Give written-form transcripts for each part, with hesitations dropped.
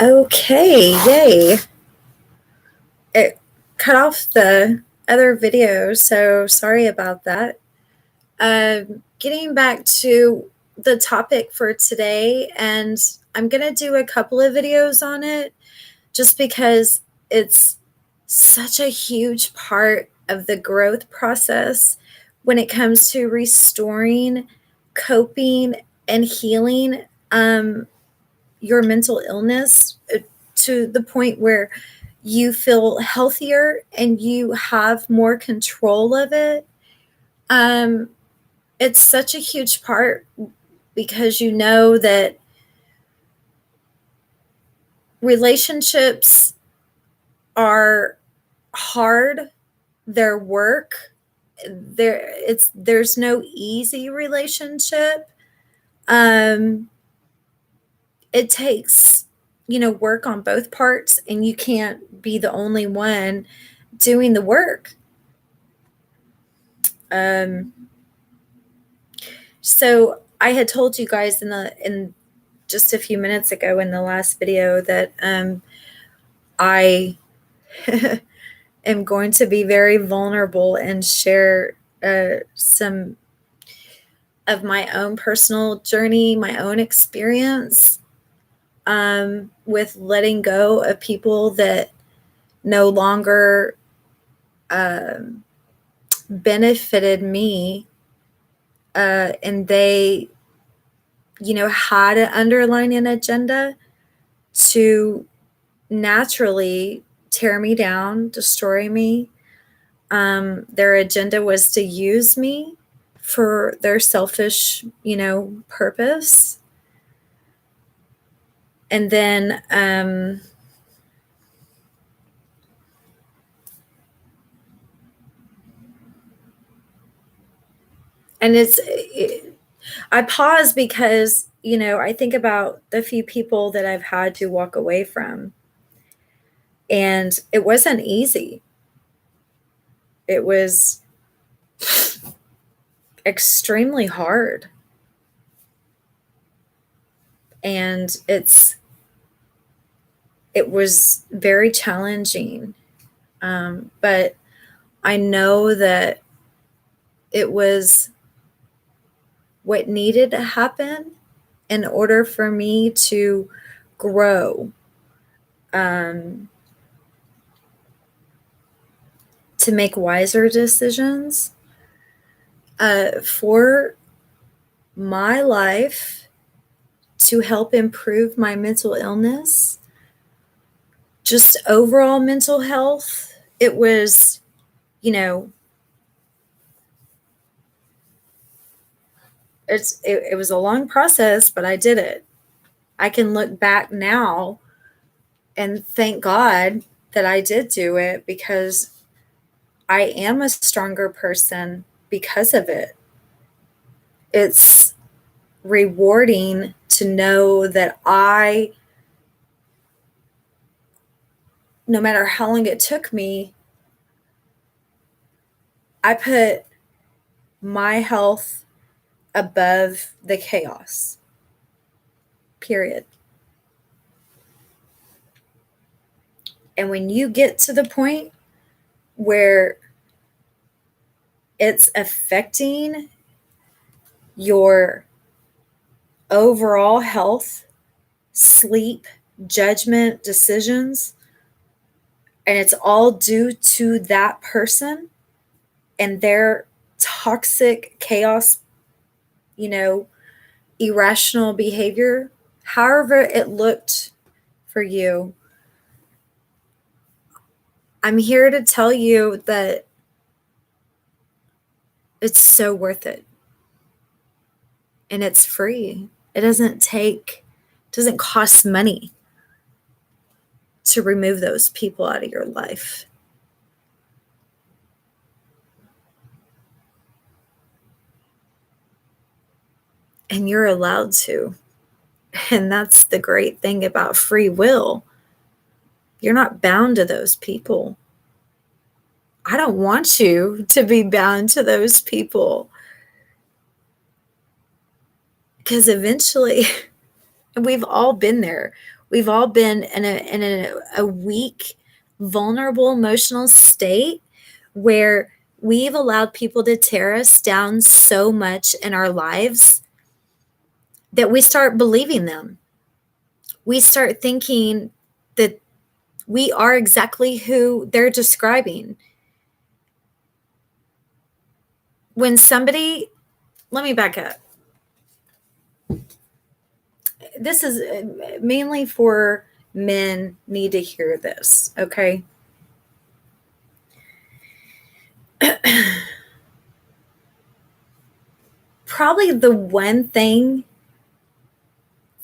Okay, yay. It cut off the other video, so sorry about that. Getting back to the topic for today, and I'm going to do a couple of videos on it just because it's such a huge part of the growth process when it comes to restoring, coping, and healing your mental illness to the point where you feel healthier and you have more control of it. It's such a huge part because you know that relationships are hard, they're work. There's no easy relationship. It takes work on both parts, and you can't be the only one doing the work. So I had told you guys in just a few minutes ago in the last video that I am going to be very vulnerable and share some of my own personal journey, my own experience with letting go of people that no longer benefited me, and they had an underlying agenda to naturally tear me down, destroy me. Their agenda was to use me for their selfish purpose. And then I pause because I think about the few people that I've had to walk away from, and it wasn't easy. It was extremely hard, and it was very challenging, but I know that it was what needed to happen in order for me to grow, to make wiser decisions for my life, to help improve my mental illness, just overall mental health. It was, it was a long process, but I did it. I can look back now and thank God that I did do it, because I am a stronger person because of it. It's rewarding to know that no matter how long it took me, I put my health above the chaos. Period. And when you get to the point where it's affecting your overall health, sleep, judgment, decisions, and it's all due to that person and their toxic chaos, irrational behavior, however it looked for you, I'm here to tell you that it's so worth it. And it's free. It doesn't cost money to remove those people out of your life. And you're allowed to. And that's the great thing about free will. You're not bound to those people. I don't want you to be bound to those people, because eventually, and we've all been there, We've all been in a weak, vulnerable emotional state where we've allowed people to tear us down so much in our lives that we start believing them. We start thinking that we are exactly who they're describing. When somebody, let me back up. This is mainly for men, need to hear this, okay? Probably the one thing,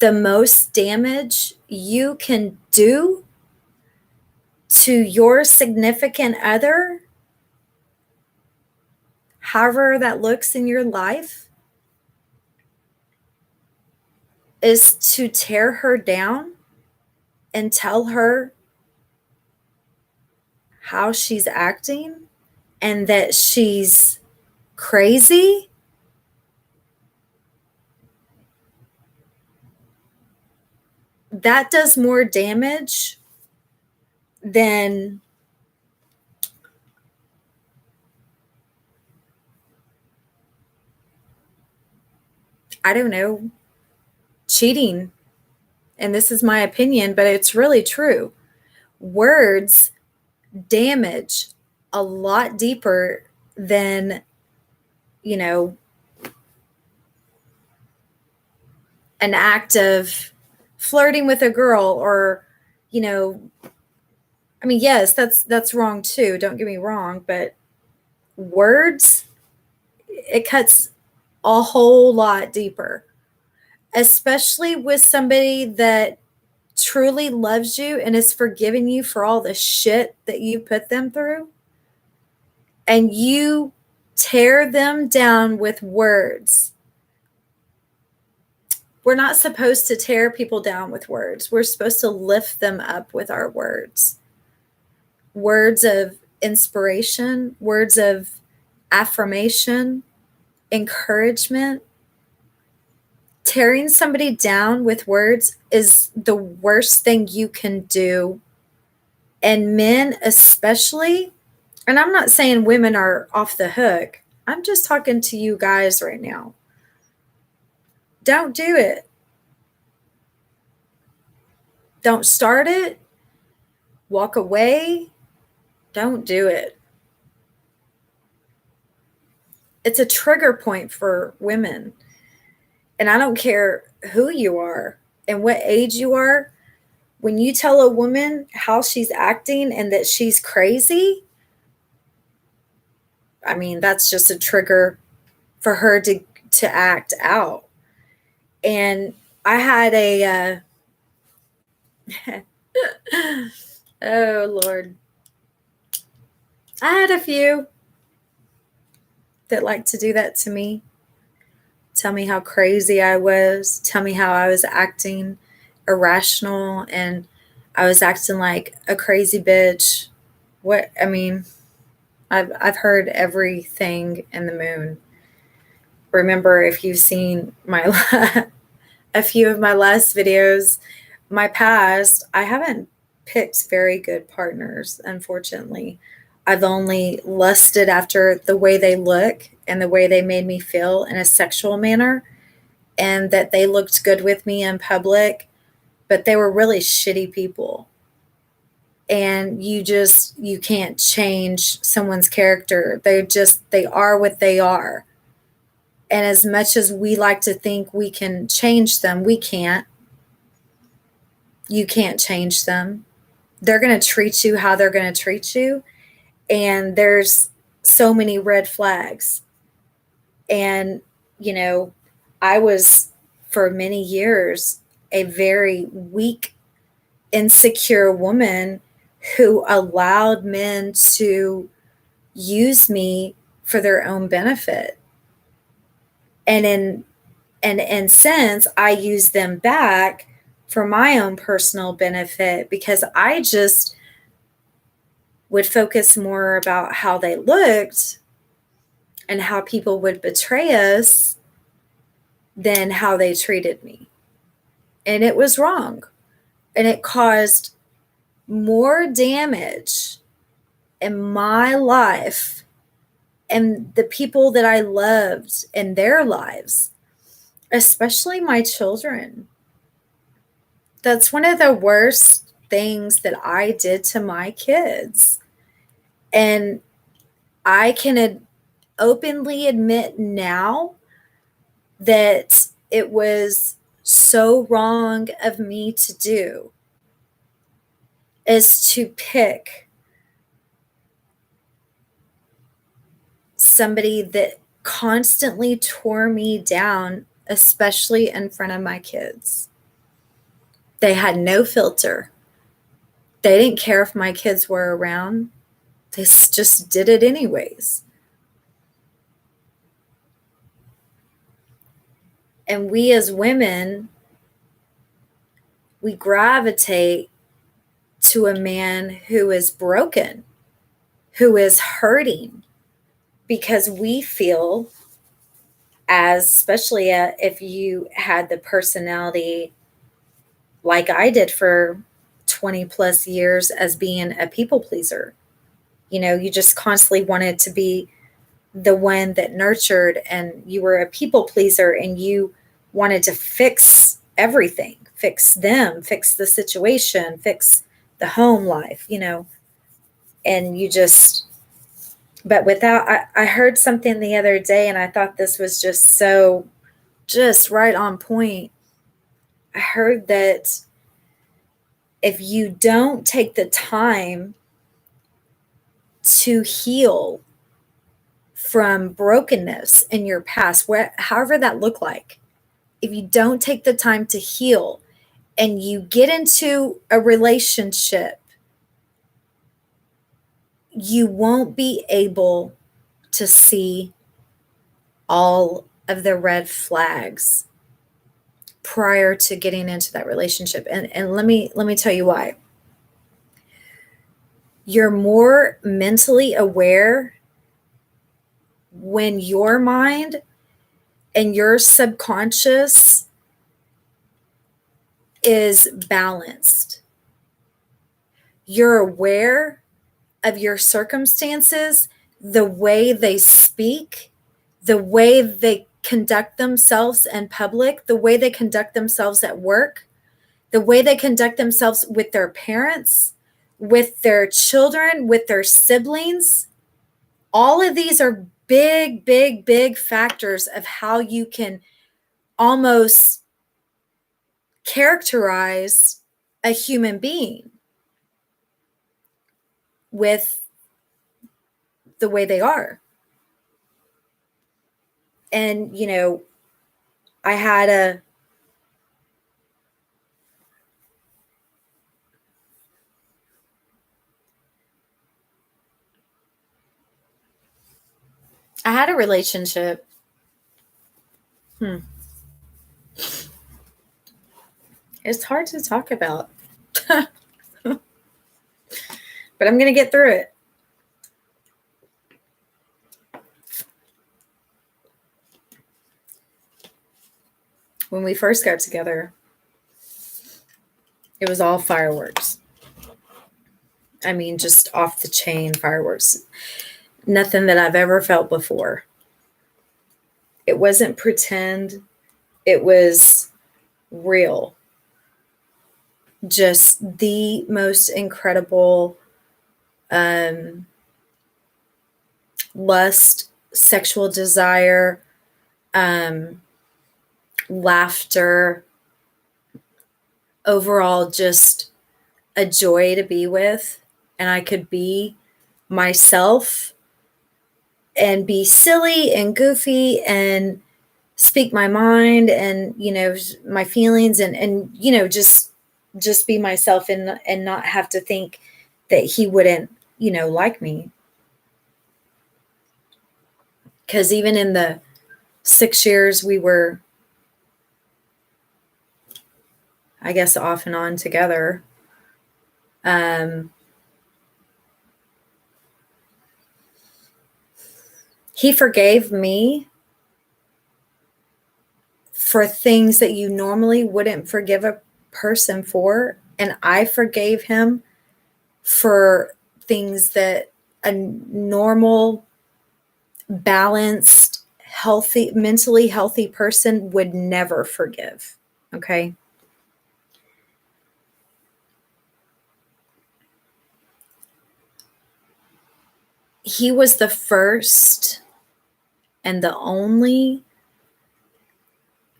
the most damage you can do to your significant other, however that looks in your life, is to tear her down and tell her how she's acting and that she's crazy. That does more damage than I don't know, cheating. And this is my opinion, but it's really true. Words damage a lot deeper than, you know, an act of flirting with a girl or, you know, I mean, yes, that's wrong too, don't get me wrong, but words, it cuts a whole lot deeper, especially with somebody that truly loves you and is forgiving you for all the shit that you put them through, and you tear them down with words. We're not supposed to tear people down with words. We're supposed to lift them up with our words. Words of inspiration, words of affirmation, encouragement. Tearing somebody down with words is the worst thing you can do. And men, especially, and I'm not saying women are off the hook, I'm just talking to you guys right now. Don't do it. Don't start it. Walk away. Don't do it. It's a trigger point for women. And I don't care who you are and what age you are. When you tell a woman how she's acting and that she's crazy, I mean, that's just a trigger for her to act out. And I had a, oh Lord, I had a few that liked to do that to me. Tell me how crazy I was, tell me how I was acting irrational and I was acting like a crazy bitch. What, I mean, I've heard everything in the moon. Remember, if you've seen my a few of my last videos, my past, I haven't picked very good partners, unfortunately. I've only lusted after the way they look and the way they made me feel in a sexual manner, and that they looked good with me in public, but they were really shitty people. And you can't change someone's character. They are what they are. And as much as we like to think we can change them, we can't. You can't change them. They're going to treat you how they're going to treat you. And there's so many red flags. And, you know, I was for many years a very weak, insecure woman who allowed men to use me for their own benefit. And since I use them back for my own personal benefit, because I just would focus more about how they looked and how people would betray us than how they treated me. And it was wrong. And it caused more damage in my life and the people that I loved in their lives, especially my children. That's one of the worst things that I did to my kids. And I can openly admit now that it was so wrong of me to do, is to pick somebody that constantly tore me down, especially in front of my kids. They had no filter. They didn't care if my kids were around. They just did it anyways. And we as women, we gravitate to a man who is broken, who is hurting, because we feel, as especially if you had the personality like I did for 20 plus years as being a people pleaser. You know, you just constantly wanted to be the one that nurtured, and you were a people pleaser, and you wanted to fix everything, fix them, fix the situation, fix the home life, you know, and you just, but without, I heard something the other day and I thought this was just right on point. I heard that if you don't take the time to heal from brokenness in your past, however that looked like, if you don't take the time to heal and you get into a relationship, you won't be able to see all of the red flags prior to getting into that relationship. And let me tell you why. You're more mentally aware when your mind and your subconscious is balanced. You're aware of your circumstances, the way they speak, the way they conduct themselves in public, the way they conduct themselves at work, the way they conduct themselves with their parents, with their children, with their siblings. All of these are big, big, big factors of how you can almost characterize a human being with the way they are. And, you know, I had a relationship. It's hard to talk about, but I'm going to get through it. When we first got together, it was all fireworks. I mean, just off the chain fireworks. Nothing that I've ever felt before. It wasn't pretend. It was real. Just the most incredible lust, sexual desire, laughter, overall just a joy to be with. And I could be myself and be silly and goofy and speak my mind and, you know, my feelings and you know, just be myself and not have to think that he wouldn't, you know, like me. Because even in the 6 years we were, I guess, off and on together, he forgave me for things that you normally wouldn't forgive a person for. And I forgave him for things that a normal, balanced, healthy, mentally healthy person would never forgive. Okay. He was the first and the only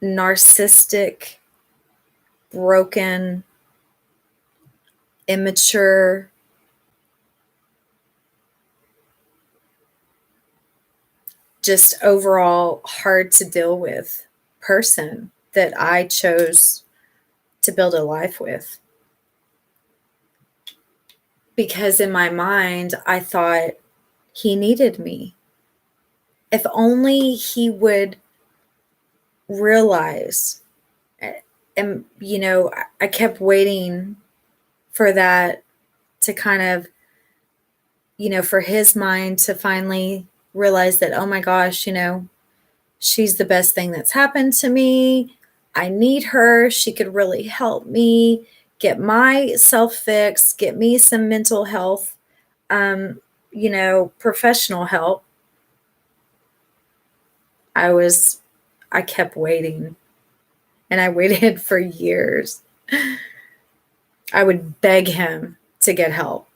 narcissistic, broken, immature, just overall hard to deal with person that I chose to build a life with. Because in my mind, I thought he needed me. If only he would realize. And, I kept waiting for that to kind of, for his mind to finally realize that, oh my gosh, she's the best thing that's happened to me. I need her. She could really help me get myself fixed, get me some mental health, professional help. I kept waiting, and I waited for years. I would beg him to get help.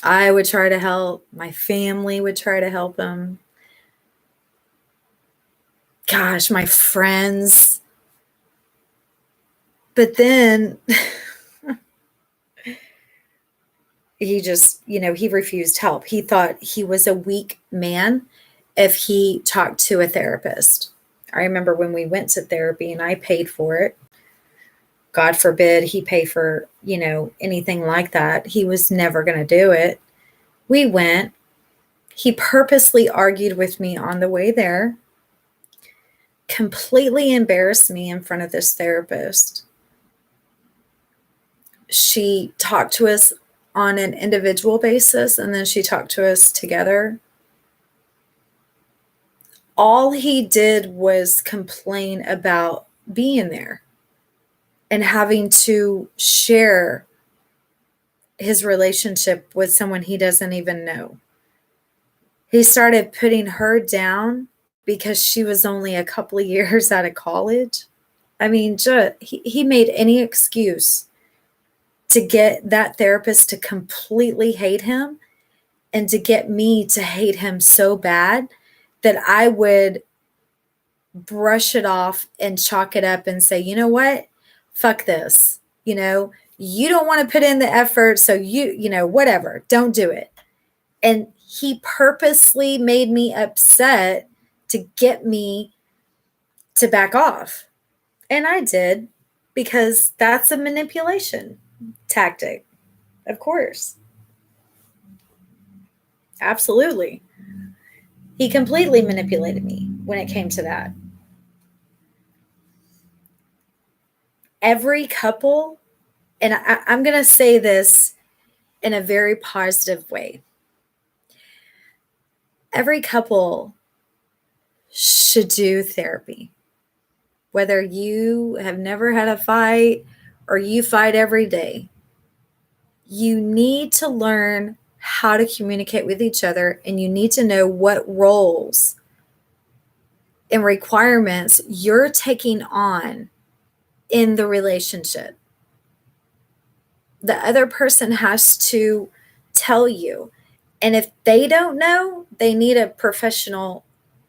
I would try to help. My family would try to help him. Gosh, my friends. But then he just, he refused help. He thought he was a weak man if he talked to a therapist. I remember when we went to therapy and I paid for it. God forbid he pay for, anything like that. He was never going to do it. We went. He purposely argued with me on the way there, completely embarrassed me in front of this therapist. She talked to us on an individual basis, and then she talked to us together. All he did was complain about being there and having to share his relationship with someone he doesn't even know. He started putting her down because she was only a couple of years out of college. I mean, he made any excuse to get that therapist to completely hate him and to get me to hate him so bad that I would brush it off and chalk it up and say, you know what? Fuck this. You don't want to put in the effort. So whatever, don't do it. And he purposely made me upset to get me to back off. And I did, because that's a manipulation tactic, of course. Absolutely. He completely manipulated me when it came to that. Every couple, and I'm going to say this in a very positive way, every couple should do therapy. Whether you have never had a fight or you fight every day, you need to learn how to communicate with each other, and you need to know what roles and requirements you're taking on in the relationship. The other person has to tell you. And if they don't know, they need a professional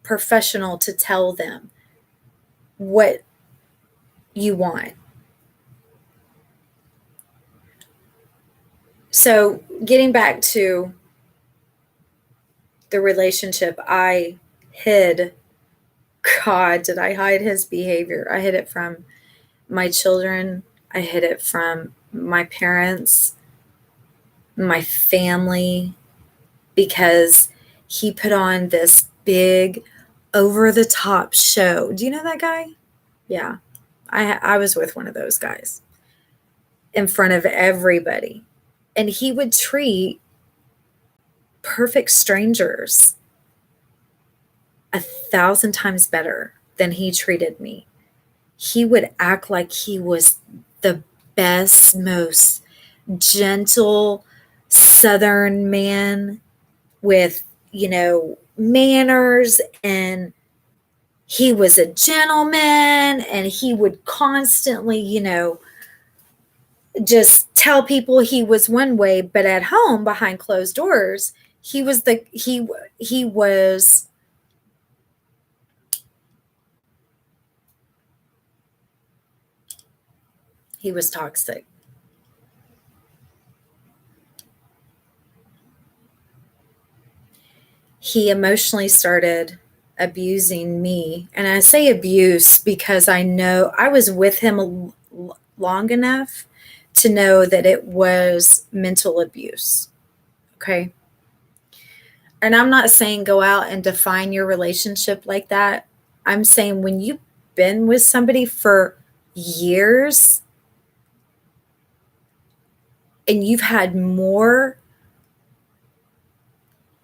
to tell them what you want. So, getting back to the relationship, I hid. God, did I hide his behavior? I hid it from my children. I hid it from my parents, my family, because he put on this big, over the top show. Do you know that guy? Yeah. I was with one of those guys in front of everybody. And he would treat perfect strangers 1,000 times better than he treated me. he would act like he was the best, most gentle Southern man with, manners, and he was a gentleman, and he would constantly, just tell people he was one way, but at home behind closed doors, he was toxic. He emotionally started abusing me. And I say abuse because I know I was with him long enough to know that it was mental abuse. Okay. And I'm not saying go out and define your relationship like that. I'm saying when you've been with somebody for years and you've had more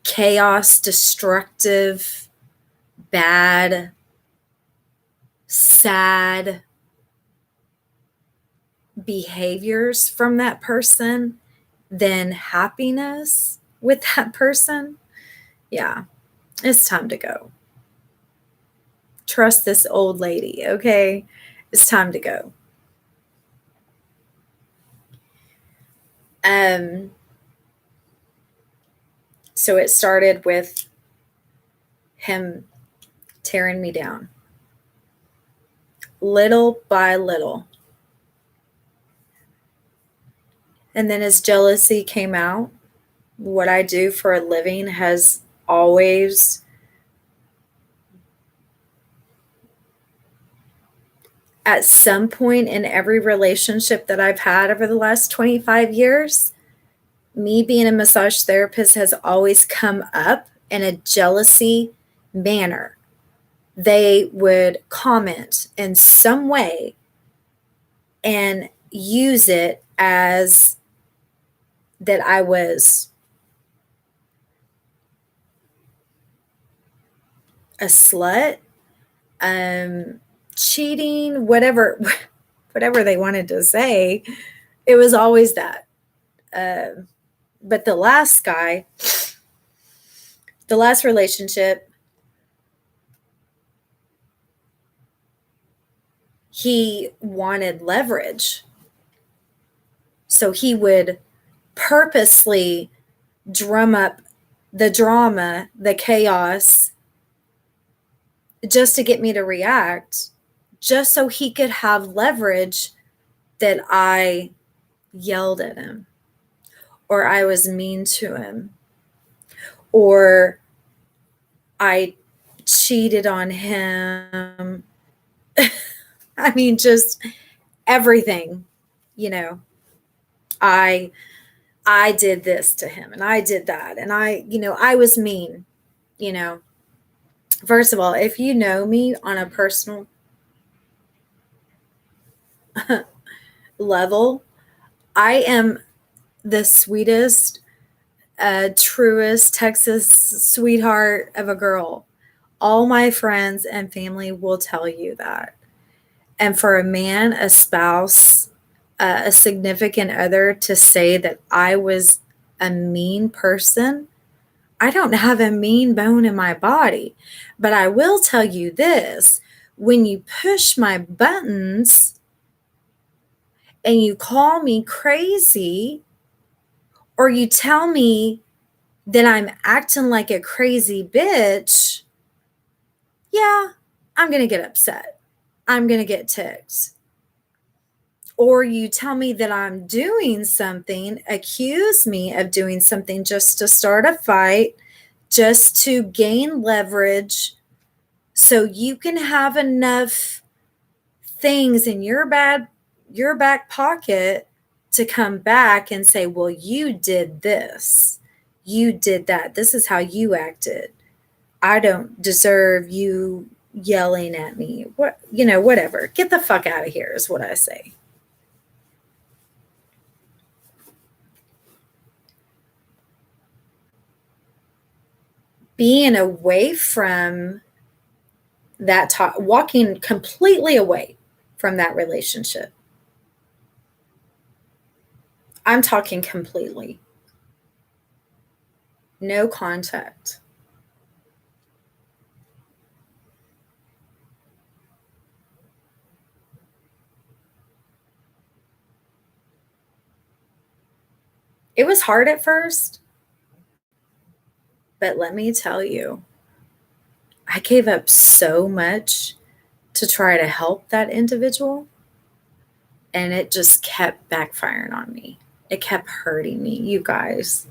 chaos, destructive, bad, sad behaviors from that person than happiness with that person, yeah, it's time to go. Trust this old lady, okay? It's time to go. So it started with him tearing me down little by little. And then as jealousy came out, what I do for a living has always at some point in every relationship that I've had over the last 25 years, me being a massage therapist has always come up in a jealousy manner. They would comment in some way and use it as that I was a slut, cheating, whatever they wanted to say. It was always that. But the last relationship, he wanted leverage. So he would purposely drum up the drama, the chaos, just to get me to react, just so he could have leverage that I yelled at him, or I was mean to him, or I cheated on him. I mean, just everything, I did this to him and I did that. And I was mean, First of all, if you know me on a personal level, I am the sweetest, truest Texas sweetheart of a girl. All my friends and family will tell you that. And for a man, a spouse, a significant other to say that I was a mean person, I don't have a mean bone in my body. But I will tell you this, when you push my buttons and you call me crazy, or you tell me that I'm acting like a crazy bitch, yeah, I'm going to get upset. I'm going to get ticked. Or you tell me that I'm doing something, accuse me of doing something just to start a fight, just to gain leverage, so you can have enough things in your back pocket to come back and say, well, you did this, you did that, this is how you acted, I don't deserve you yelling at me, whatever, get the fuck out of here is what I say. Being away from that talk, walking completely away from that relationship. I'm talking completely. No contact. It was hard at first, but let me tell you, I gave up so much to try to help that individual, and it just kept backfiring on me. It kept hurting me, you guys.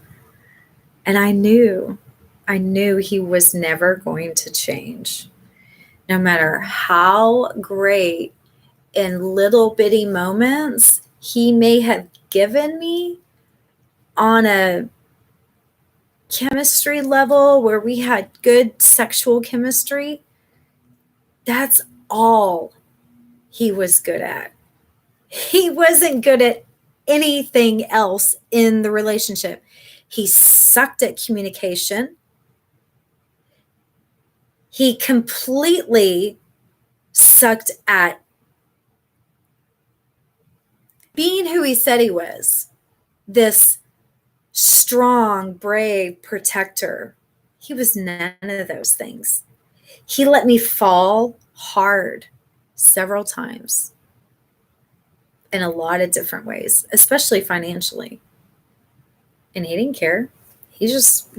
And I knew he was never going to change. No matter how great in little bitty moments he may have given me on a chemistry level where we had good sexual chemistry, that's all he was good at. He wasn't good at anything else in the relationship. He sucked at communication. He completely sucked at being who he said he was, this strong, brave protector. He was none of those things. He let me fall hard several times in a lot of different ways, especially financially. And he didn't care. He just,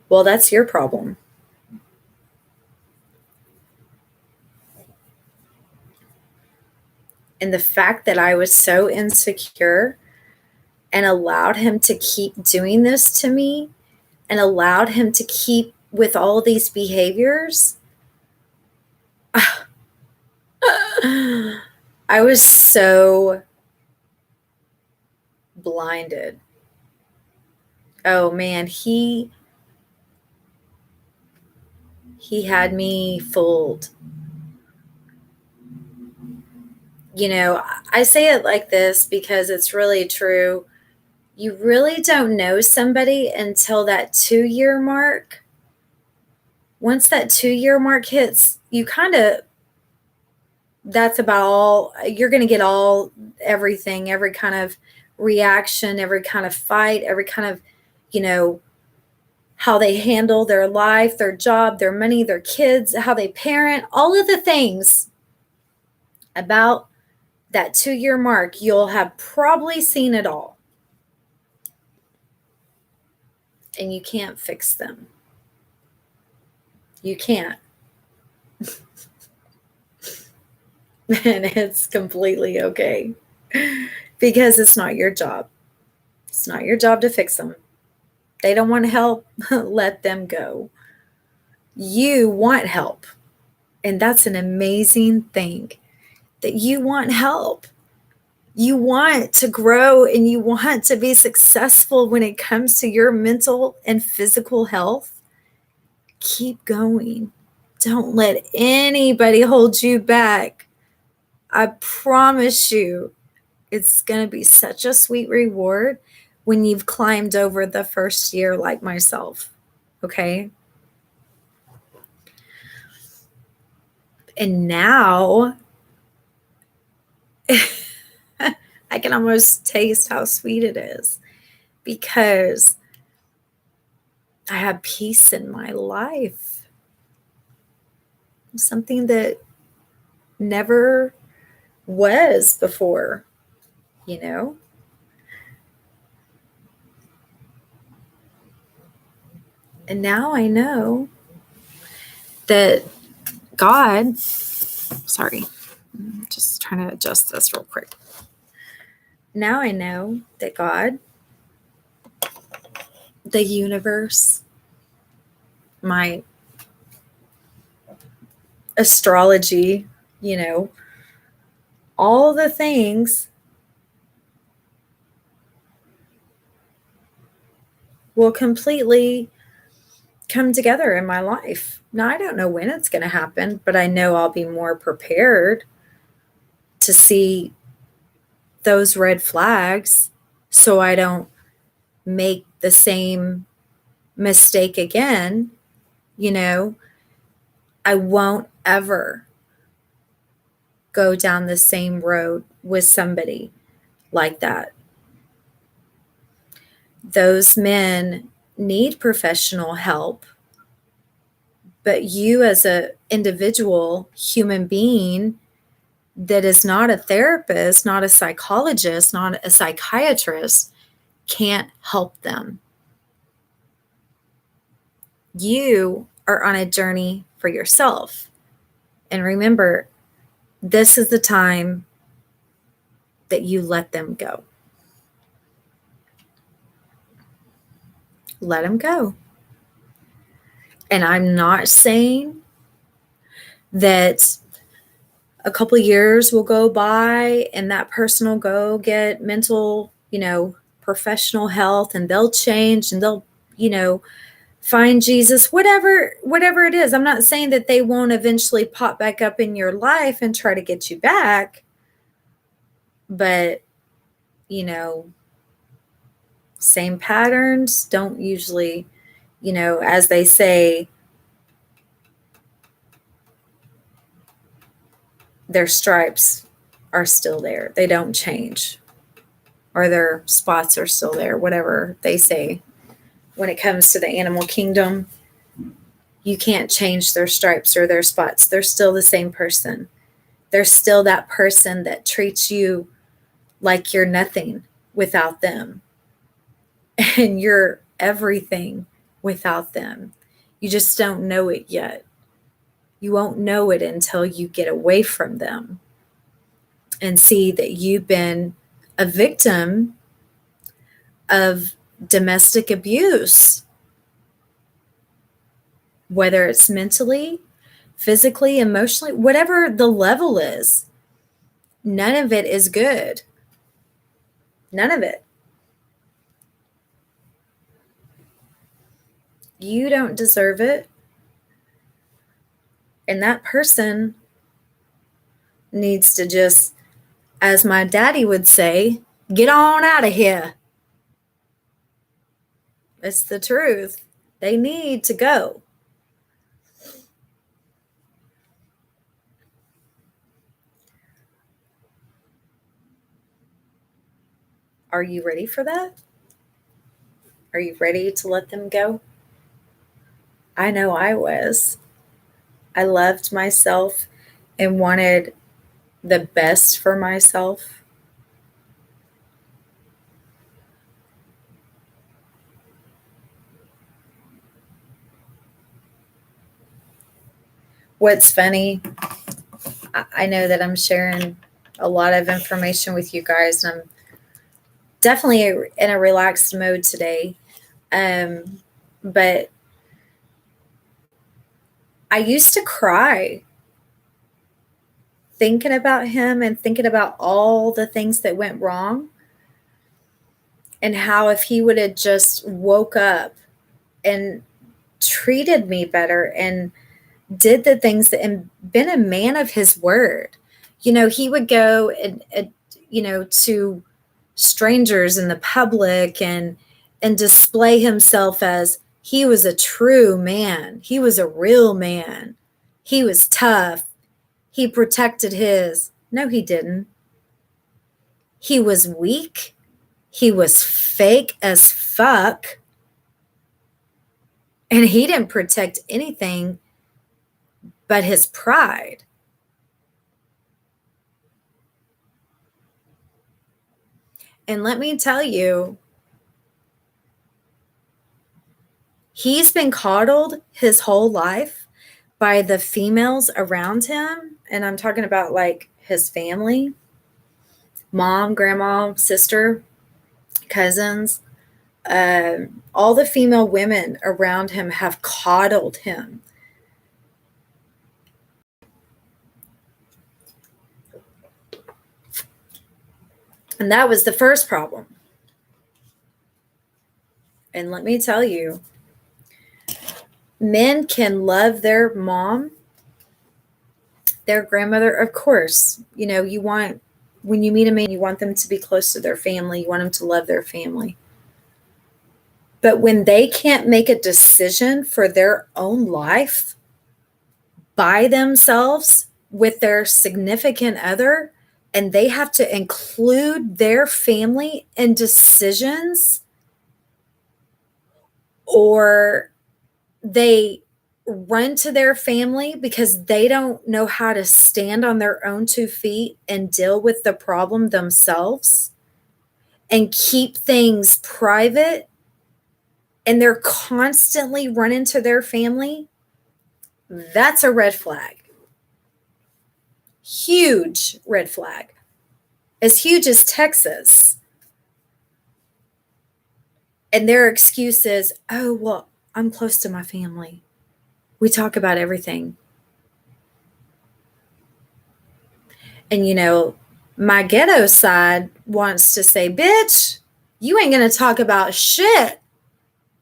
well, that's your problem. And the fact that I was so insecure and allowed him to keep doing this to me and allowed him to keep with all these behaviors, I was so blinded. Oh man, he had me fooled. I say it like this because it's really true. You really don't know somebody until that 2-year mark. Once that 2-year mark hits, that's about all you're going to get. Everything, every kind of reaction, every kind of fight, every kind of, how they handle their life, their job, their money, their kids, how they parent, all of the things about that 2-year mark, you'll have probably seen it all. And you can't fix them. You can't. And it's completely okay. Because it's not your job. It's not your job to fix them. They don't want help. Let them go. You want help. And that's an amazing thing, that you want help. You want to grow and you want to be successful when it comes to your mental and physical health. Keep going. Don't let anybody hold you back. I promise you, it's going to be such a sweet reward when you've climbed over the first year like myself. Okay? And now I can almost taste how sweet it is, because I have peace in my life. Something that never was before, And now I know that God, sorry, I'm just trying to adjust this real quick. Now I know that God, the universe, my astrology, all the things will completely come together in my life. Now, I don't know when it's going to happen, but I know I'll be more prepared to see those red flags so I don't make the same mistake again. I won't ever go down the same road with somebody like that. Those men need professional help, but you as an individual human being that is not a therapist, not a psychologist, not a psychiatrist, can't help them. You are on a journey for yourself. And remember, this is the time that you let them go. Let them go. And I'm not saying that a couple of years will go by and that person will go get mental, professional health, and they'll change and they'll, find Jesus, whatever it is. I'm not saying that they won't eventually pop back up in your life and try to get you back. But, same patterns don't usually, as they say, their stripes are still there. They don't change. Or their spots are still there, whatever they say. When it comes to the animal kingdom, you can't change their stripes or their spots. They're still the same person. They're still that person that treats you like you're nothing without them. And you're everything without them. You just don't know it yet. You won't know it until you get away from them and see that you've been a victim of domestic abuse, whether it's mentally, physically, emotionally, whatever the level is. None of it is good. None of it. You don't deserve it. And that person needs to just, as my daddy would say, get on out of here. It's the truth. They need to go. Are you ready for that? Are you ready to let them go? I know I was. I loved myself and wanted the best for myself. What's funny, I know that I'm sharing a lot of information with you guys, and I'm definitely in a relaxed mode today. But I used to cry thinking about him and thinking about all the things that went wrong, and how if he would have just woke up and treated me better and did the things that, and been a man of his word. He would go and to strangers in the public and display himself as he was a true man. He was a real man. He was tough. He protected his. No, he didn't. He was weak. He was fake as fuck. And he didn't protect anything but his pride. And let me tell you, he's been coddled his whole life by the females around him. And I'm talking about like his family, mom, grandma, sister, cousins. All the female women around him have coddled him. And that was the first problem. And let me tell you, men can love their mom, their grandmother, of course. You want, when you meet a man, you want them to be close to their family. You want them to love their family. But when they can't make a decision for their own life by themselves, with their significant other and they have to include their family in decisions, or they run to their family because they don't know how to stand on their own 2 feet and deal with the problem themselves and keep things private, and they're constantly running to their family, that's a red flag. Huge red flag. As huge as Texas. And their excuse is, oh, well, I'm close to my family. We talk about everything. And, you know, my ghetto side wants to say, bitch, you ain't going to talk about shit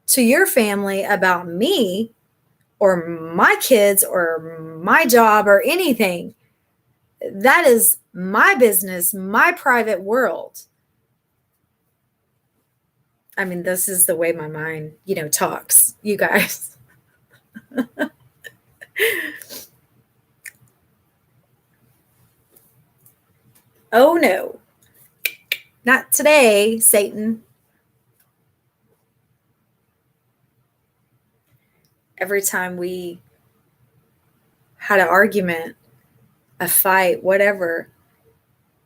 to your family about me or my kids or my job or anything. That is my business, my private world. I mean, this is the way my mind, you know, talks, you guys. Oh no, not today, Satan. Every time we had an argument, a fight, whatever,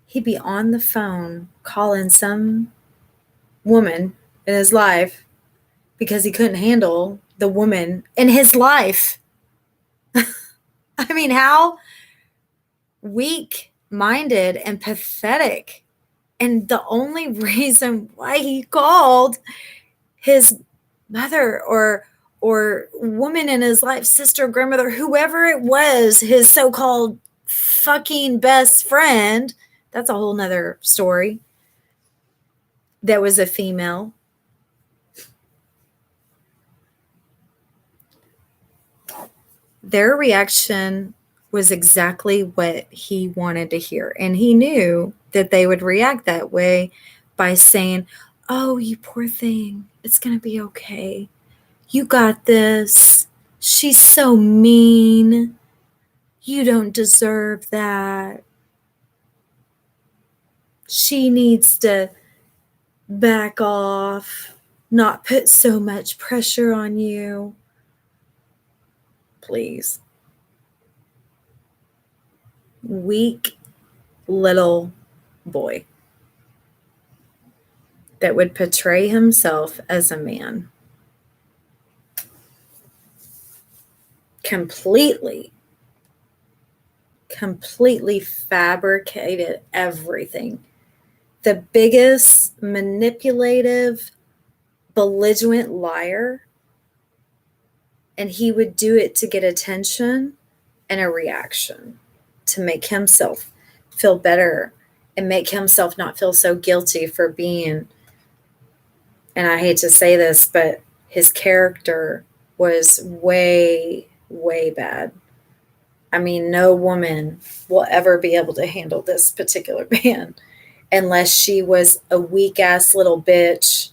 he'd be on the phone calling some woman in his life because he couldn't handle the woman in his life. I mean, how weak-minded and pathetic. And the only reason why he called his mother or woman in his life, sister, grandmother, whoever it was, his so-called fucking best friend, that's a whole nother story, that was a female. Their reaction was exactly what he wanted to hear. And he knew that they would react that way by saying, oh, you poor thing, it's going to be okay. You got this. She's so mean. You don't deserve that. She needs to back off, not put so much pressure on you. Please. Weak little boy that would portray himself as a man. Completely fabricated everything. The biggest manipulative, belligerent liar. And he would do it to get attention and a reaction, to make himself feel better and make himself not feel so guilty for being, and I hate to say this, but his character was way, way bad. I mean, no woman will ever be able to handle this particular man unless she was a weak-ass little bitch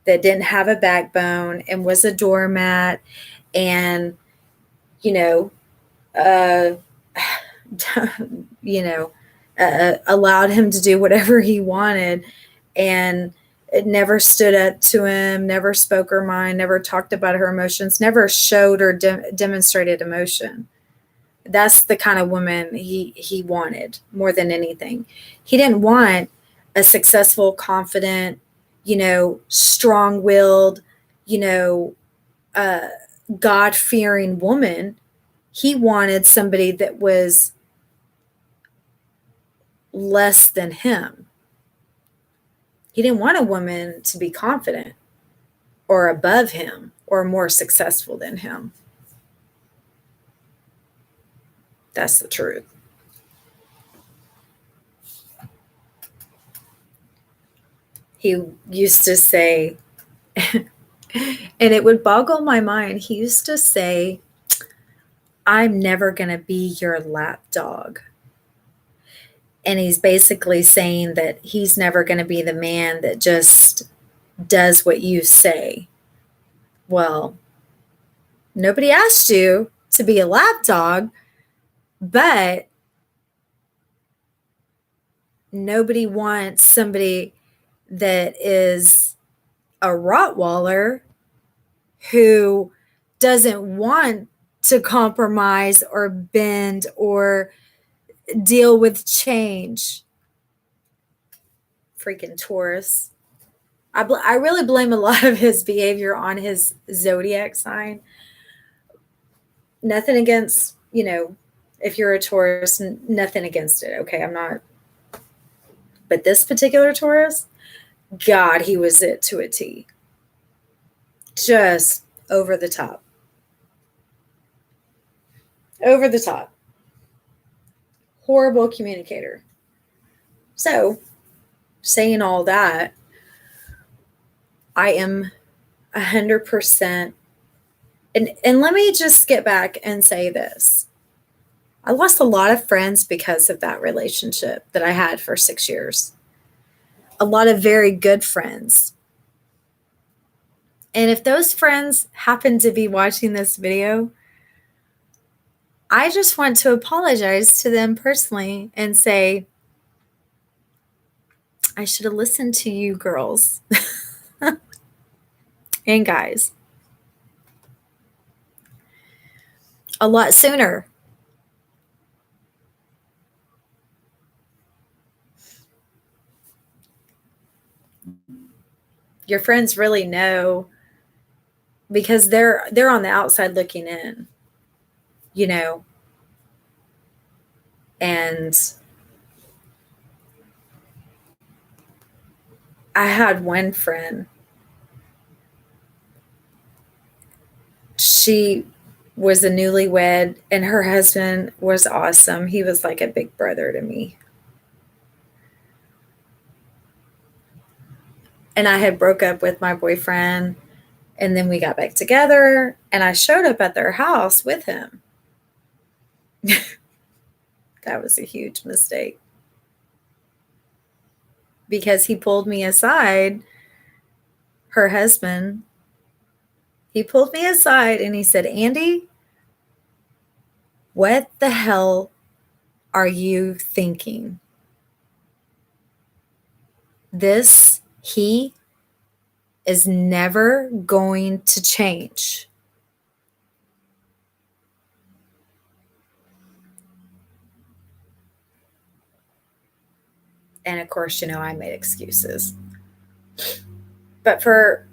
that didn't have a backbone and was a doormat and, you know, allowed him to do whatever he wanted, and it never stood up to him, never spoke her mind, never talked about her emotions, never showed or demonstrated emotion. That's the kind of woman he wanted more than anything. He didn't want a successful, confident, strong-willed, God-fearing woman. He wanted somebody that was less than him. He didn't want a woman to be confident or above him or more successful than him. That's the truth. He used to say, and it would boggle my mind, he used to say, I'm never going to be your lap dog. And he's basically saying that he's never going to be the man that just does what you say. Well, nobody asked you to be a lap dog, but nobody wants somebody that is a Rottweiler who doesn't want to compromise or bend or deal with change. Freaking Taurus. I really blame a lot of his behavior on his zodiac sign. Nothing against, if you're a Taurus, nothing against it. Okay, I'm not. But this particular Taurus, God, he was it to a T. Just over the top. Over the top. Horrible communicator. So, saying all that, I am 100%. And let me just get back and say this. I lost a lot of friends because of that relationship that I had for 6 years. A lot of very good friends. And if those friends happen to be watching this video, I just want to apologize to them personally and say, I should have listened to you girls and guys a lot sooner. Your friends really know because they're on the outside looking in, and I had one friend. She was a newlywed and her husband was awesome. He was like a big brother to me. And I had broke up with my boyfriend and then we got back together and I showed up at their house with him. That was a huge mistake. Because he pulled me aside, her husband, he pulled me aside and he said, Andie, what the hell are you thinking? He is never going to change. And of course, I made excuses. But for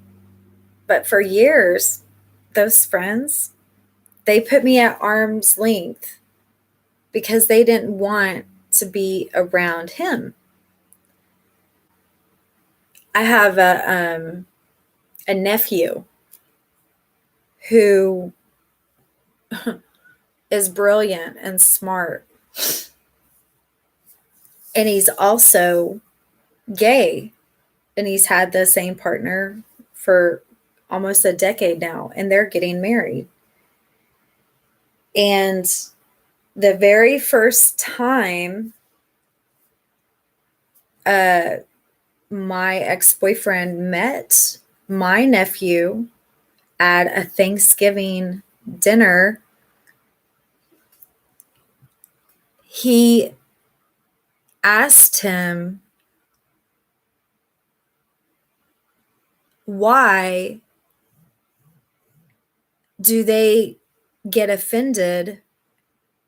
years, those friends, they put me at arm's length because they didn't want to be around him. I have a nephew who is brilliant and smart. And he's also gay. And he's had the same partner for almost a decade now. And they're getting married. And the very first time my ex-boyfriend met my nephew at a Thanksgiving dinner, he asked him, why do they get offended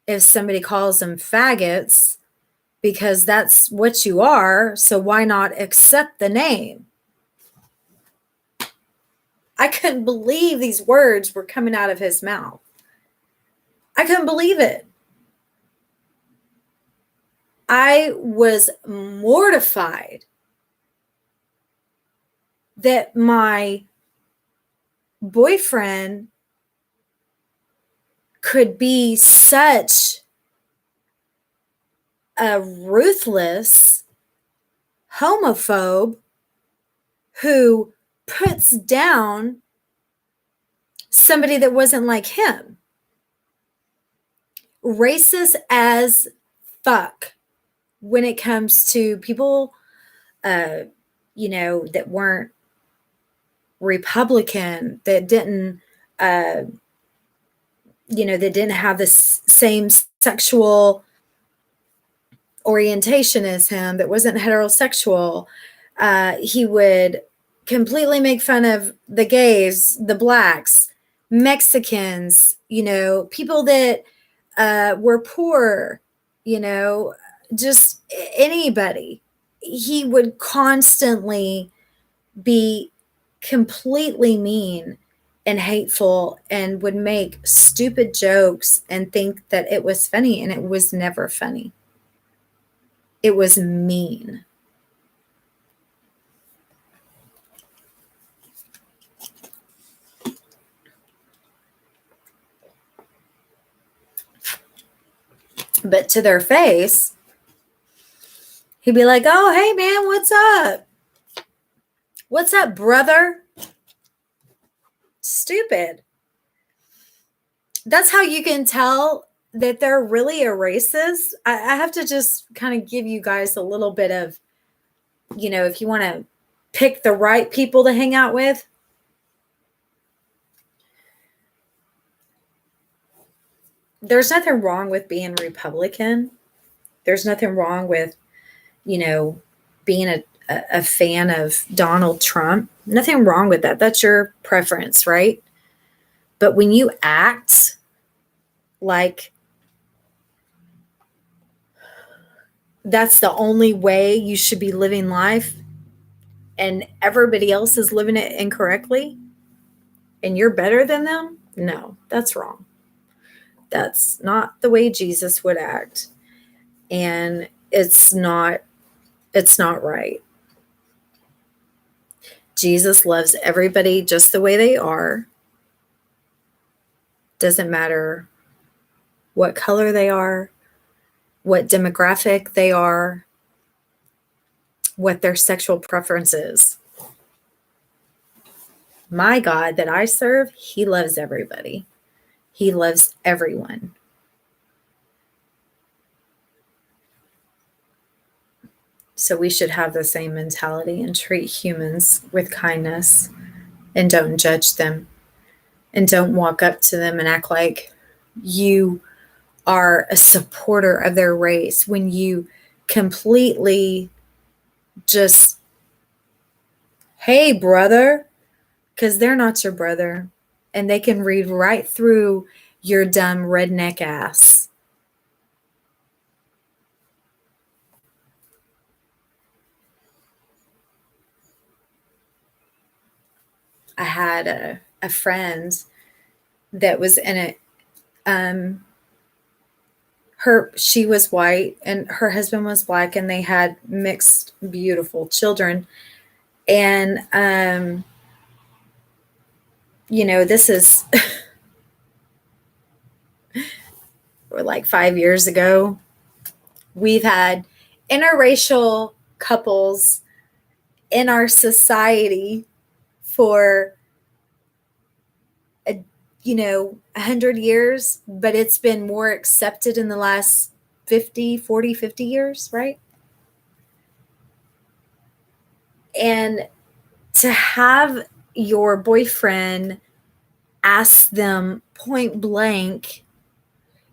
if somebody calls them faggots? Because that's what you are, so why not accept the name? I couldn't believe these words were coming out of his mouth. I couldn't believe it. I was mortified that my boyfriend could be such a ruthless homophobe who puts down somebody that wasn't like him. Racist as fuck when it comes to people, that weren't Republican, that didn't, that didn't have the same sexual orientation as him, that wasn't heterosexual. He would completely make fun of the gays, the blacks, Mexicans, people that were poor, just anybody. He would constantly be completely mean and hateful and would make stupid jokes and think that it was funny, and it was never funny. It was mean. But to their face, he'd be like, "Oh, hey man, what's up? What's up, brother?" Stupid. That's how you can tell that they're really a racist. I have to just kind of give you guys a little bit of, if you want to pick the right people to hang out with. There's nothing wrong with being Republican. There's nothing wrong with, being a fan of Donald Trump. Nothing wrong with that. That's your preference, right? But when you act like that's the only way you should be living life, and everybody else is living it incorrectly, and you're better than them, no, that's wrong. That's not the way Jesus would act. And it's not right. Jesus loves everybody just the way they are. Doesn't matter what color they are, what demographic they are, what their sexual preference is. My God that I serve, he loves everybody. He loves everyone. So we should have the same mentality and treat humans with kindness, and don't judge them, and don't walk up to them and act like you are a supporter of their race when you completely just, hey, brother, because they're not your brother, and they can read right through your dumb redneck ass. I had a friend that was in it. She was white and her husband was black, and they had mixed, beautiful children. And, this is like 5 years ago. We've had interracial couples in our society for 100 years, but it's been more accepted in the last 50 years, right? And to have your boyfriend ask them point blank,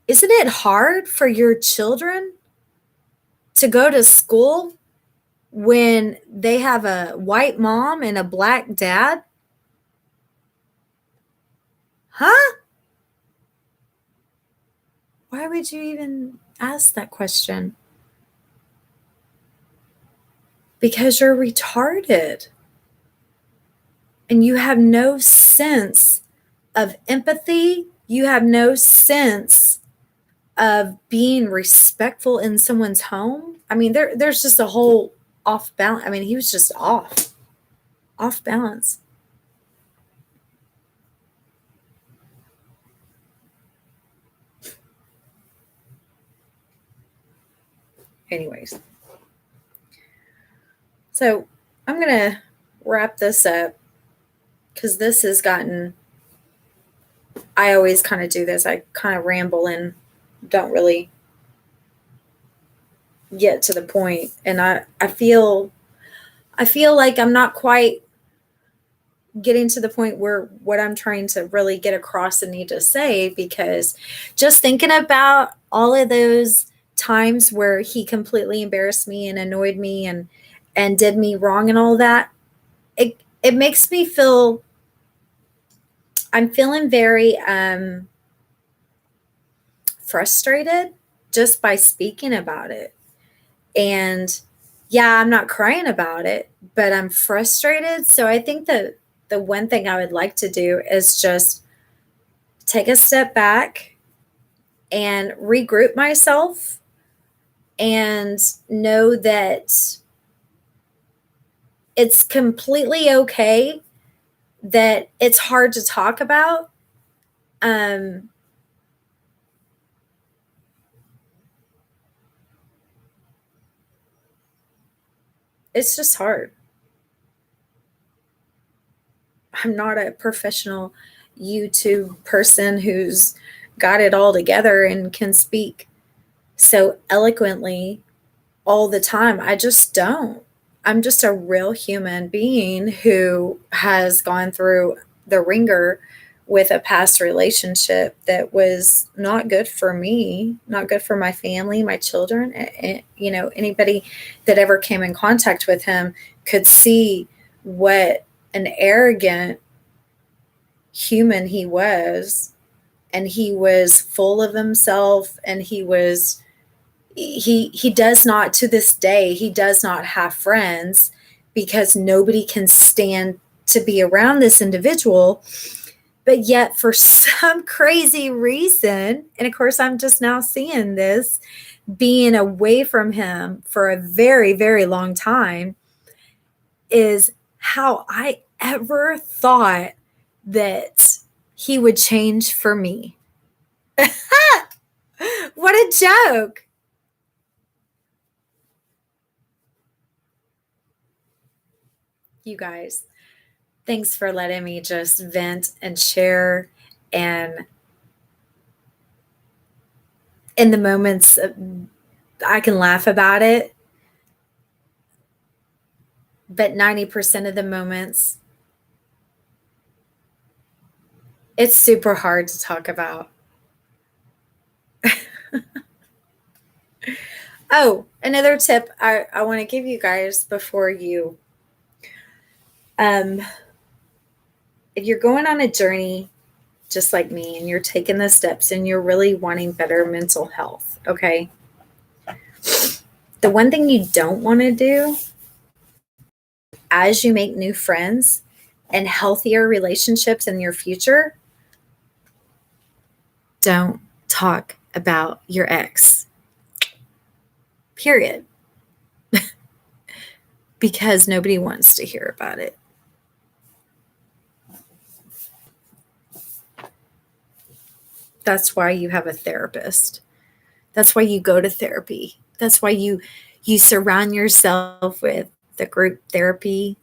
isn't it hard for your children to go to school when they have a white mom and a black dad? Huh? Why would you even ask that question? Because you're retarded. And you have no sense of empathy. You have no sense of being respectful in someone's home. I mean, there's just a whole off balance. I mean, he was just off balance. Anyways, so I'm going to wrap this up because this has gotten, I always kind of do this. I kind of ramble and don't really get to the point. And I feel like I'm not quite getting to the point where what I'm trying to really get across and need to say, because just thinking about all of those times where he completely embarrassed me and annoyed me and did me wrong and all that, it makes me feel, I'm feeling very frustrated just by speaking about it. And yeah, I'm not crying about it, but I'm frustrated. So I think that the one thing I would like to do is just take a step back and regroup myself and know that it's completely okay that it's hard to talk about. Um, it's just hard. I'm not a professional YouTube person who's got it all together and can speak so eloquently all the time. I just don't. I'm just a real human being who has gone through the ringer with a past relationship that was not good for me, not good for my family, my children. Anybody that ever came in contact with him could see what an arrogant human he was. And he was full of himself, and he does not, to this day, he does not have friends because nobody can stand to be around this individual. But yet, for some crazy reason, and of course, I'm just now seeing this, being away from him for a very, very long time is how I ever thought that he would change for me. What a joke. You guys, thanks for letting me just vent and share. And in the moments, I can laugh about it, but 90% of the moments, it's super hard to talk about. Oh, another tip I want to give you guys before you, if you're going on a journey just like me and you're taking the steps and you're really wanting better mental health, okay? The one thing you don't want to do as you make new friends and healthier relationships in your future, don't talk about your ex. Period. Because nobody wants to hear about it. That's why you have a therapist. That's why you go to therapy. That's why you surround yourself with the group therapy,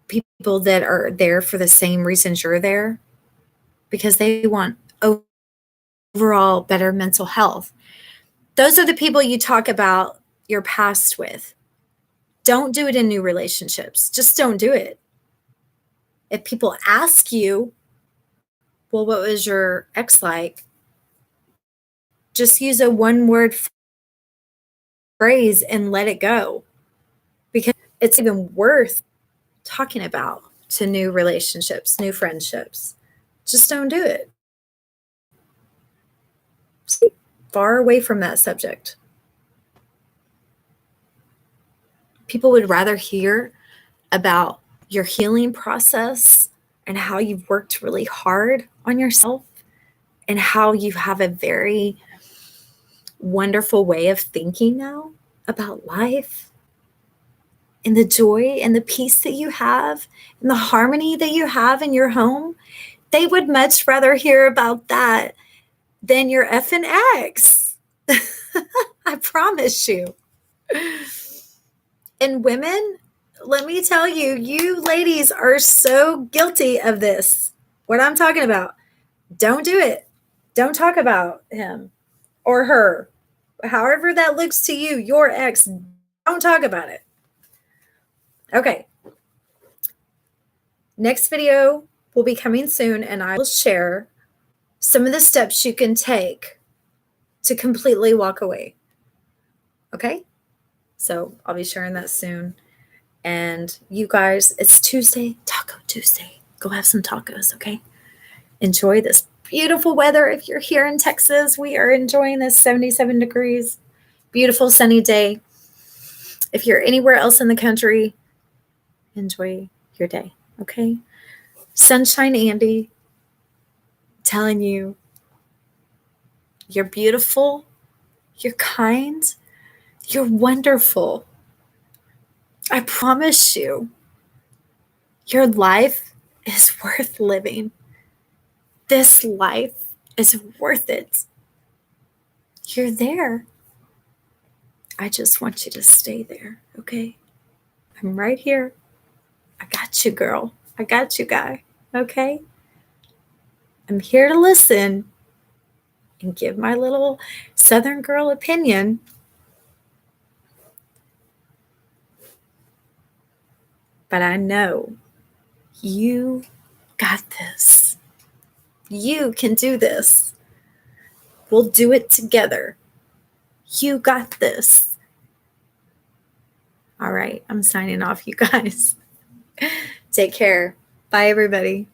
people that are there for the same reasons you're there, because they want overall better mental health. Those are the people you talk about your past with. Don't do it in new relationships. Just don't do it. If people ask you, well, what was your ex like? Just use a one word phrase and let it go, because it's even worth talking about to new relationships, new friendships. Just don't do it. Stay far away from that subject. People would rather hear about your healing process and how you've worked really hard on yourself and how you have a very wonderful way of thinking now about life and the joy and the peace that you have and the harmony that you have in your home. They would much rather hear about that than your effing ex. I promise you. And women, let me tell you, you ladies are so guilty of this. What I'm talking about. Don't do it. Don't talk about him or her. However that looks to you, your ex, don't talk about it. Okay. Next video will be coming soon, and I will share some of the steps you can take to completely walk away. Okay? So I'll be sharing that soon. And you guys, it's Tuesday, Taco Tuesday. Go have some tacos, okay? Enjoy this beautiful weather. If you're here in Texas, we are enjoying this 77 degrees, beautiful sunny day. If you're anywhere else in the country, enjoy your day, okay? Sunshine Andy telling you you're beautiful, you're kind, you're wonderful. I promise you, your life is worth living. This life is worth it. You're there. I just want you to stay there, okay? I'm right here. I got you, girl. I got you, guy, okay? I'm here to listen and give my little Southern girl opinion. But I know you got this. You can do this. We'll do it together. You got this. All right, I'm signing off, you guys. Take care. Bye, everybody.